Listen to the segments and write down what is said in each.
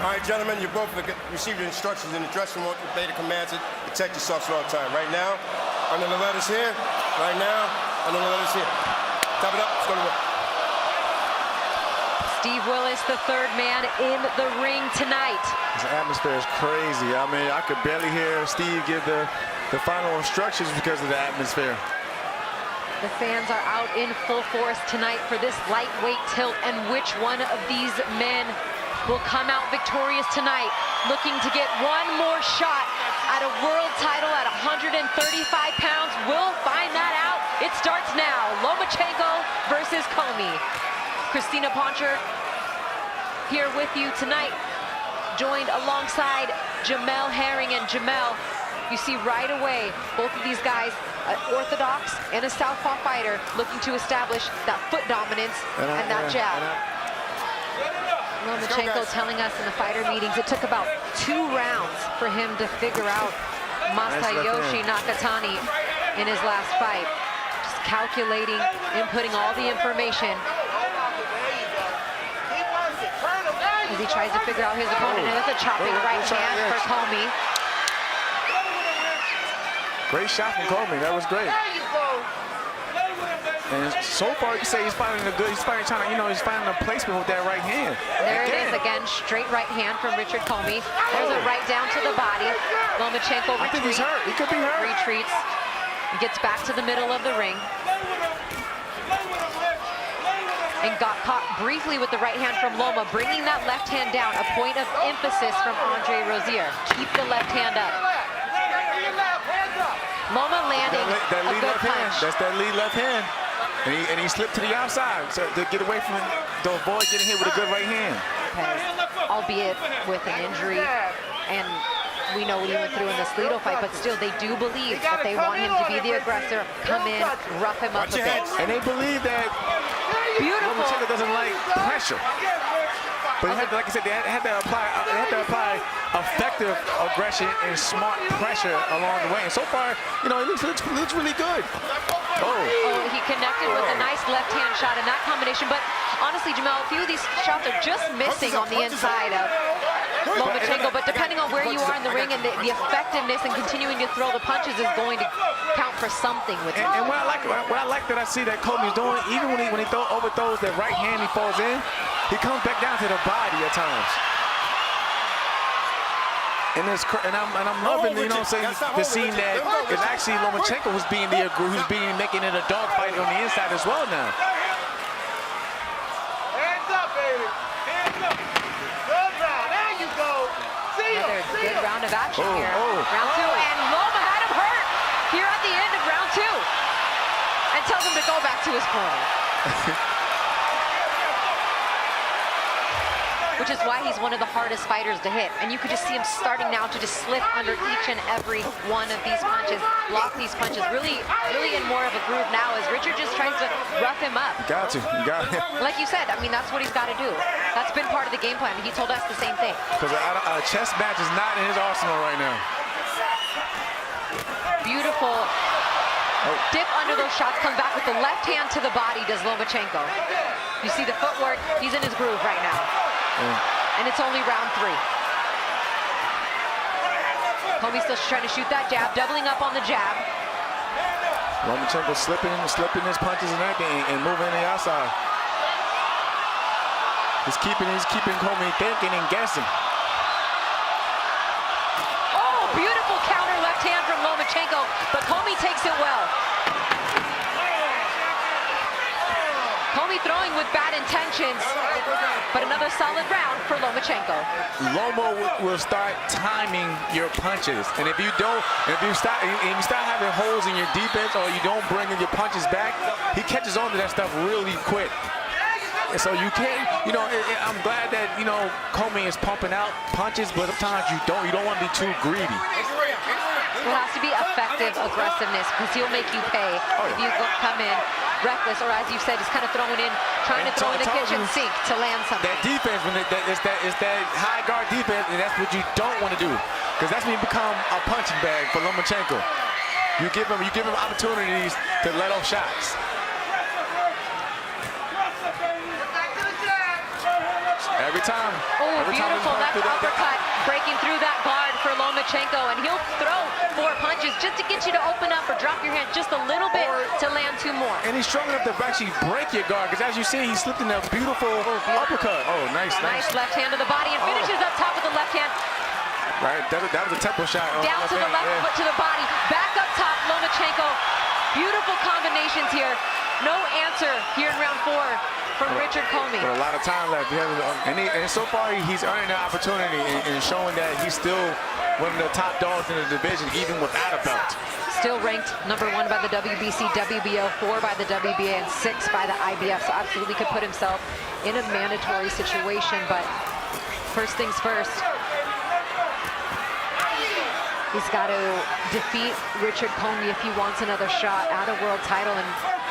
All right, gentlemen, you both received your instructions in the dressing room. Obey the commands to protect yourselves at all time. Right now, under the letters here. Right now, under the letters here. Top it up. Let's go to work. Steve Willis, the third man in the ring tonight. This atmosphere is crazy. I mean, I could barely hear Steve give the final instructions because of the atmosphere. The fans are out in full force tonight for this lightweight tilt, and which one of these men will come out victorious tonight, looking to get one more shot at a world title at 135 pounds? We'll find that out. It starts now. Lomachenko versus Commey. Christina Poncher here with you tonight, joined alongside Jamel Herring. And Jamel, you see right away both of these guys, an orthodox and a southpaw fighter, looking to establish that foot dominance and that jab. Lomachenko telling us in the fighter meetings it took about 2 rounds for him to figure out Masayoshi Nakatani in his last fight. Just calculating, inputting all the information as he tries to figure out his opponent. And it's a chopping right hand for Commey. Great shot from Commey. That was great. And so far, you can say he's finding a good. He's finding he's finding a placement with that right hand. There it is again, straight right hand from Richard Commey. There's a right down to the body. Lomachenko retreats. I think he's hurt. He could be hurt. Retreats. He gets back to the middle of the ring. And got caught briefly with the right hand from Loma, bringing that left hand down. A point of emphasis from Andre Rozier. Keep the left hand up. Loma landing that lead a good left punch. hand. That's that lead left hand. And he slipped to the outside so to get away from him, to avoid getting hit with a good right hand. Okay. Albeit with an injury, and we know what he went through in the Slido fight, but still they do believe that they want him to be the aggressor, come in, rough him up a bit. And they believe that Lomachenko doesn't like pressure. But like I said, they had to apply effective aggression and smart pressure along the way. And so far, it looks really good. Oh, he connected with a nice left-hand shot in that combination. But honestly, Jamel, a few of these shots are just missing on the inside of Lomachenko. But depending on where you are in the ring and the effectiveness and continuing to throw the punches is going to count for something with him. And what I like that I see that Commey's doing, even when he overthrows that right hand, he falls in. He comes back down to the body at times. And I'm loving, the scene that is actually Lomachenko who's making it a dog fight on the inside as well now. Hands up, baby. Hands up. Good round. There you go. See him. Another good round of action here. Round 2, and Loma had him hurt here at the end of round 2. And tells him to go back to his corner. Which is why he's one of the hardest fighters to hit. And you could just see him starting now to just slip under each and every one of these punches, block these punches, really in more of a groove now as Richard just tries to rough him up. You got to. Like you said, I mean, that's what he's got to do. That's been part of the game plan. He told us the same thing. Because a chess match is not in his arsenal right now. Beautiful dip under those shots, comes back with the left hand to the body, does Lomachenko. You see the footwork, he's in his groove right now. And it's only round 3. Commey's still trying to shoot that jab, doubling up on the jab. Lomachenko slipping his punches and everything and moving to the outside. He's keeping Commey thinking and guessing. Oh, beautiful counter left hand from Lomachenko, but Commey takes it well. Commey throwing with bad intentions, but another solid round for Lomachenko. Loma will start timing your punches, and if you start having holes in your defense or you don't bring your punches back, he catches on to that stuff really quick. And so you can't, I'm glad that Commey is pumping out punches, but sometimes you don't want to be too greedy. It has to be effective aggressiveness because he'll make you pay if you come in reckless, or as you said, just kind of throwing in, trying to throw in the kitchen sink to land something. That defense, it's that high guard defense, and that's what you don't want to do, because that's when you become a punching bag for Lomachenko. You give him opportunities to let off shots. every time. Oh, every time beautiful left uppercut, breaking through that guard for Lomachenko, and he'll throw 4 punches just to get you to open up or drop your hand just a little bit to land 2 more. And he's strong enough to actually break your guard, because as you see, he slipped in a beautiful uppercut. Oh, nice. Nice left hand to the body and finishes up top with the left hand. Right, that was a tempo shot. Down to the left foot to the body, back up top, Lomachenko. Beautiful combinations here. No answer here in round 4 from Richard Commey. With a lot of time left. And so far, he's earning the opportunity and showing that he's still one of the top dogs in the division, even without a belt. Still ranked #1 by the WBC, WBO, 4 by the WBA, and 6 by the IBF. So absolutely could put himself in a mandatory situation. But first things first, he's got to defeat Richard Commey if he wants another shot at a world title. And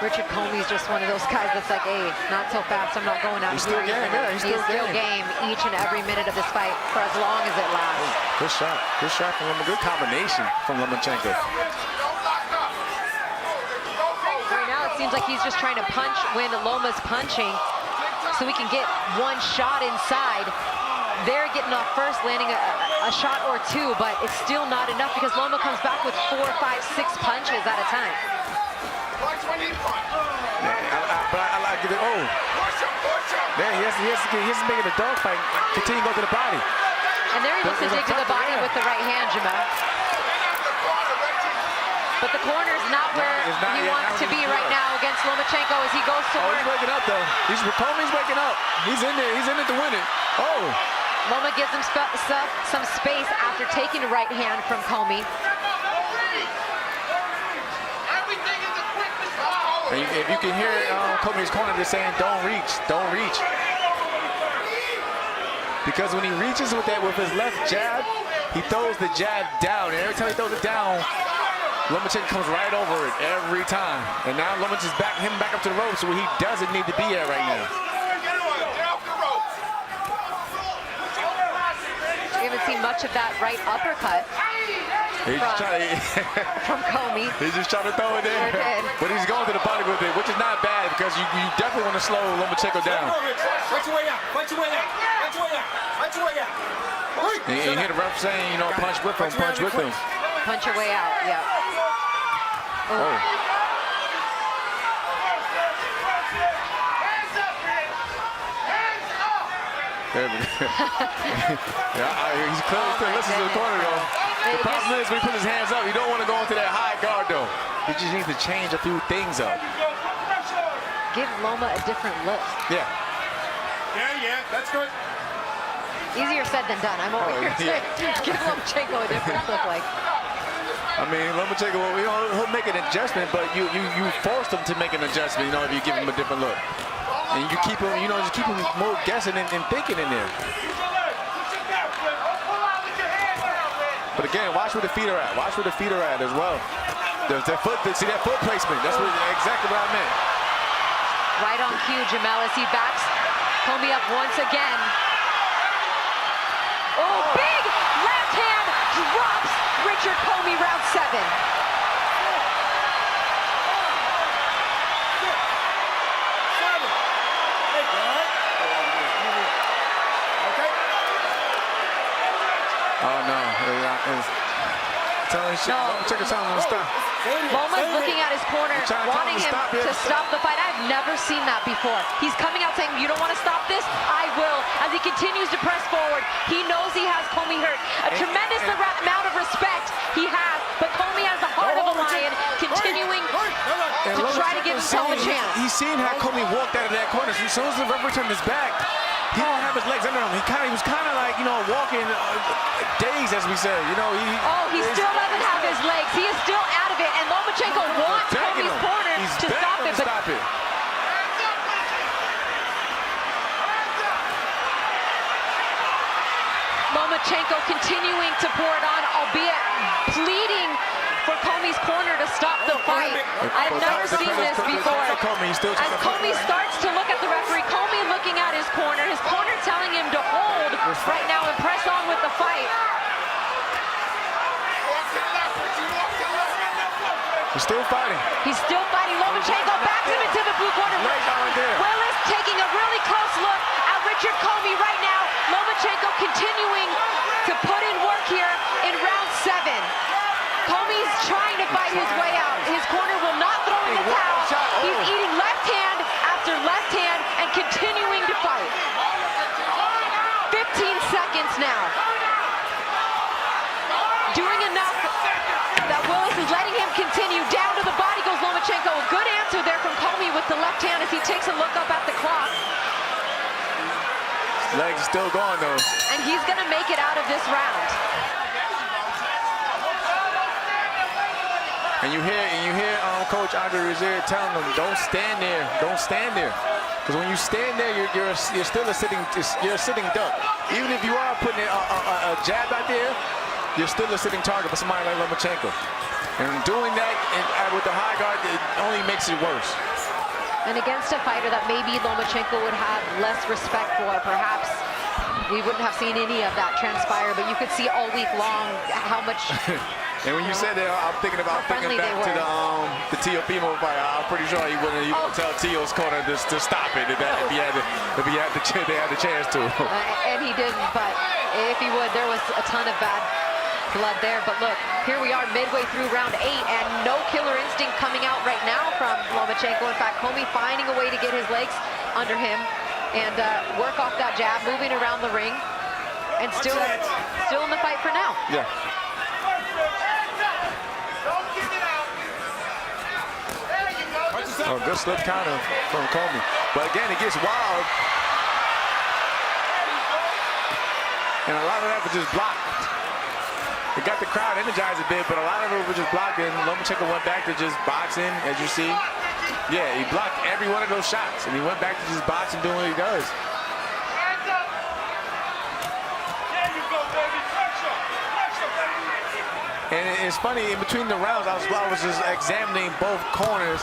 Richard Commey's just one of those guys that's like, hey, not so fast, I'm not going out. He's still game, yeah, he's still game each and every minute of this fight for as long as it lasts. Good shot from him, a good combination from Lomachenko. Right now it seems like he's just trying to punch when Loma's punching so we can get 1 shot inside. They're getting off first, landing a shot or 2, but it's still not enough because Loma comes back with 4, 5, 6 punches at a time. But I like it. Oh, man, he has to make it a dog fight. Continue to go to the body. And they're able to dig to the body with the right hand, Jamel. But the corner is not where he wants to be right now against Lomachenko as he goes toward. He's waking up though. Commey's waking up. He's in there. He's in it to win it. Oh. Loma gives him some space after taking the right hand from Commey. And if you can hear Commey's corner, they're saying, "Don't reach, don't reach." Because when he reaches with his left jab, he throws the jab down. And every time he throws it down, Lomachenko comes right over it every time. And now Lomachenko's back up to the ropes where he doesn't need to be at right now. We haven't seen much of that right uppercut from Commey. He's just trying to throw it in. But he's going to the body with it, which is not bad because you definitely want to slow Lomachenko down. Punch your way out. Punch your way out. Punch your way out. Punch your way out. And you hear the ref saying, punch with him, punch with him. Punch your way out, yeah. Oh. There we go. He's clearly still listening to the corner, though. The problem is when he puts his hands up, you don't want to go into that high guard, though. He just needs to change a few things up. Give Loma a different look. Yeah. Yeah, that's good. Easier said than done. I'm over here saying, give Lomachenko a different look like. I mean, Lomachenko, he'll make an adjustment, but you force him to make an adjustment, if you give him a different look. And you keep him, just keep him more guessing and thinking in there. But again, watch where the feet are at. Watch where the feet are at as well. See that foot placement? That's exactly what I meant. Right on cue, Jamel, as he backs Commey up once again. Oh, big left hand drops Richard Commey, round 7. Oh no! Check us out on the stop. Loma's looking at his corner, wanting him to stop the fight. I've never seen that before. He's coming out saying, "You don't want to stop this? I will." As he continues to press forward, he knows he has Commey hurt. A tremendous amount of respect he has, but Commey has the heart of a lion, continuing to try to give himself a chance. He's seen how Commey walked out of that corner. So as soon as the referee turned his back, he didn't have his legs under him. He was kind of like, walking dazed, as we say. He still doesn't have his legs. He is still out of it, and Lomachenko wants Commey's corner to stop it. Lomachenko continuing to pour it on, albeit pleading for Commey's corner to stop the fight. I've never seen this before. As Commey starts to look at the referee, Commey looking at his corner telling him to hold right now and press on with the fight. He's still fighting. Lomachenko backs him into the blue corner. Legs aren't there. Willis taking a really close look at Richard Commey right now. Lomachenko continuing to put in work here in round 7. Commey's trying to fight his way out. His corner will not throw in the towel. He's eating left hand after left hand and continuing to fight. 15 seconds now. Doing enough that Willis is letting him continue. Down to the body goes Lomachenko. A good answer there from Commey with the left hand as he takes a look up at the clock. Legs still going though. And he's gonna make it out of this round. And you hear Coach Andre Rozier telling them, don't stand there, don't stand there. Because when you stand there, you're still a sitting duck. Even if you are putting a jab out there, you're still a sitting target for somebody like Lomachenko. And doing that with the high guard, it only makes it worse. And against a fighter that maybe Lomachenko would have less respect for, perhaps we wouldn't have seen any of that transpire, but you could see all week long how much... And when you said that, I'm thinking back to the Tio Pimo fight. I'm pretty sure he wouldn't tell Tio's corner to stop it if he had the chance to. And he didn't, but if he would, there was a ton of bad blood there. But look, here we are midway through round 8, and no killer instinct coming out right now from Lomachenko. In fact, Commey finding a way to get his legs under him and work off that jab, moving around the ring, and still in the fight for now. Yeah. Oh, good slip counter from Commey. But again, it gets wild. And a lot of that was just blocked. It got the crowd energized a bit, but a lot of it was just blocked. And Lomachenko went back to just boxing, as you see. Yeah, he blocked every one of those shots. And he went back to just boxing, doing what he does. And it's funny, in between the rounds, I was just examining both corners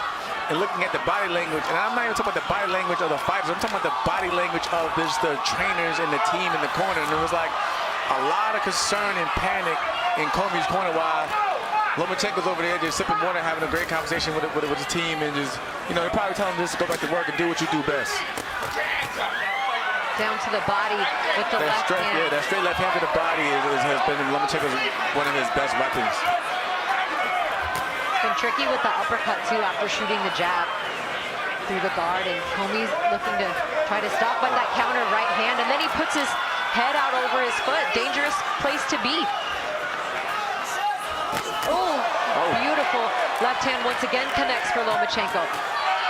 and looking at the body language. And I'm not even talking about the body language of the fighters. I'm talking about the body language of the trainers and the team in the corner. And it was like a lot of concern and panic in Commey's corner while Lomachenko's over there just sipping water, having a great conversation with his team. And just, they're probably telling him just to go back to work and do what you do best. Down to the body with the left hand. Yeah, that straight left hand to the body has been Lomachenko's one of his best weapons. Been tricky with the uppercut too after shooting the jab through the guard, and Commey's looking to try to stop by that counter right hand, and then he puts his head out over his foot. Dangerous place to be. Oh, beautiful left hand once again connects for Lomachenko.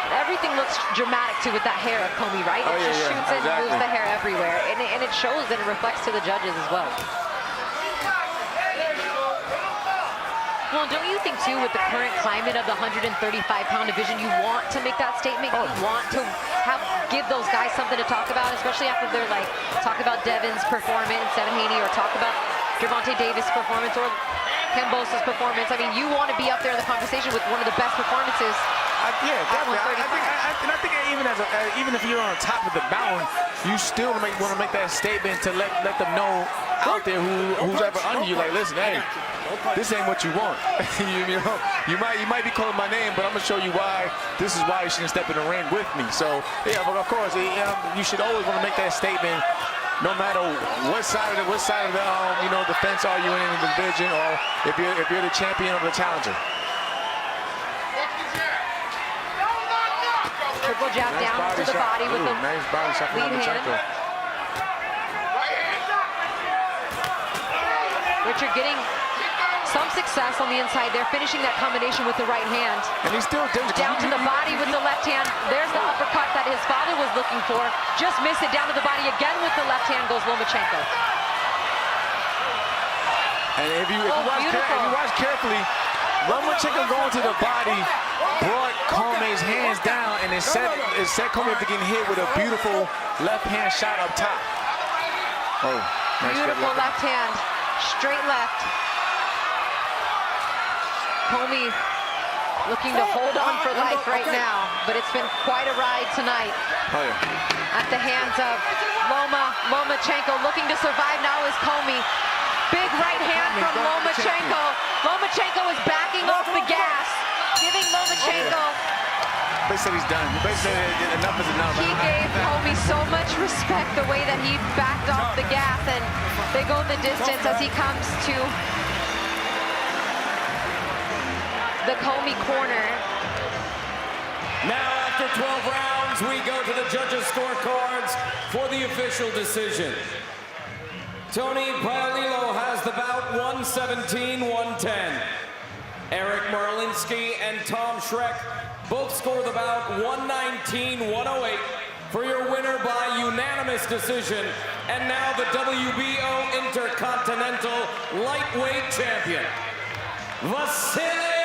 Everything looks dramatic too with that hair of Commey, right? It just shoots and moves the hair everywhere, and it shows and it reflects to the judges as well. Well, don't you think, too, with the current climate of the 135-pound division, you want to make that statement? You want to give those guys something to talk about, especially after they're like, talk about Devin's performance, Devin Haney, or talk about Gervonta Davis' performance or Kambosos' performance. I mean, you want to be up there in the conversation with one of the best performances. Yeah, definitely. I think even if you're on top of the mountain, you still want to make that statement to let them know out there who's ever under you. Like, listen, hey, this ain't what you want. you might be calling my name, but I'm gonna show you why. This is why you shouldn't step in the ring with me. So yeah, but of course, you should always want to make that statement, no matter what side of the the fence are you in the division, or if you're the champion or the challenger. Triple jab down to the body with the nice body shot from Lomachenko. Richard getting some success on the inside there, finishing that combination with the right hand. And he's still down to the body with the left hand. There's the uppercut that his father was looking for. Just missed it. Down to the body again with the left hand goes Lomachenko. And if you watch carefully, Lomachenko going to the body brought Commey's hands down, and it set Commey up to getting hit with a beautiful left hand shot up top. Oh, nice beautiful left hand, straight left. Commey looking to hold on for life right now, but it's been quite a ride tonight. Oh yeah. At the hands of Lomachenko, looking to survive now is Commey. Big right hand from Lomachenko. Lomachenko is backing off the gas, giving Lomachenko said he's done. He basically said enough is enough. He gave Commey so much respect the way that he backed off the gas, and they go the distance as he comes to the Commey corner. Now, after 12 rounds, we go to the judges' scorecards for the official decision. Tony Paolillo has the bout 117-110. Eric Marlinsky and Tom Schreck both score the bout 119-108 for your winner by unanimous decision, and now the WBO Intercontinental Lightweight Champion, Vasiliy.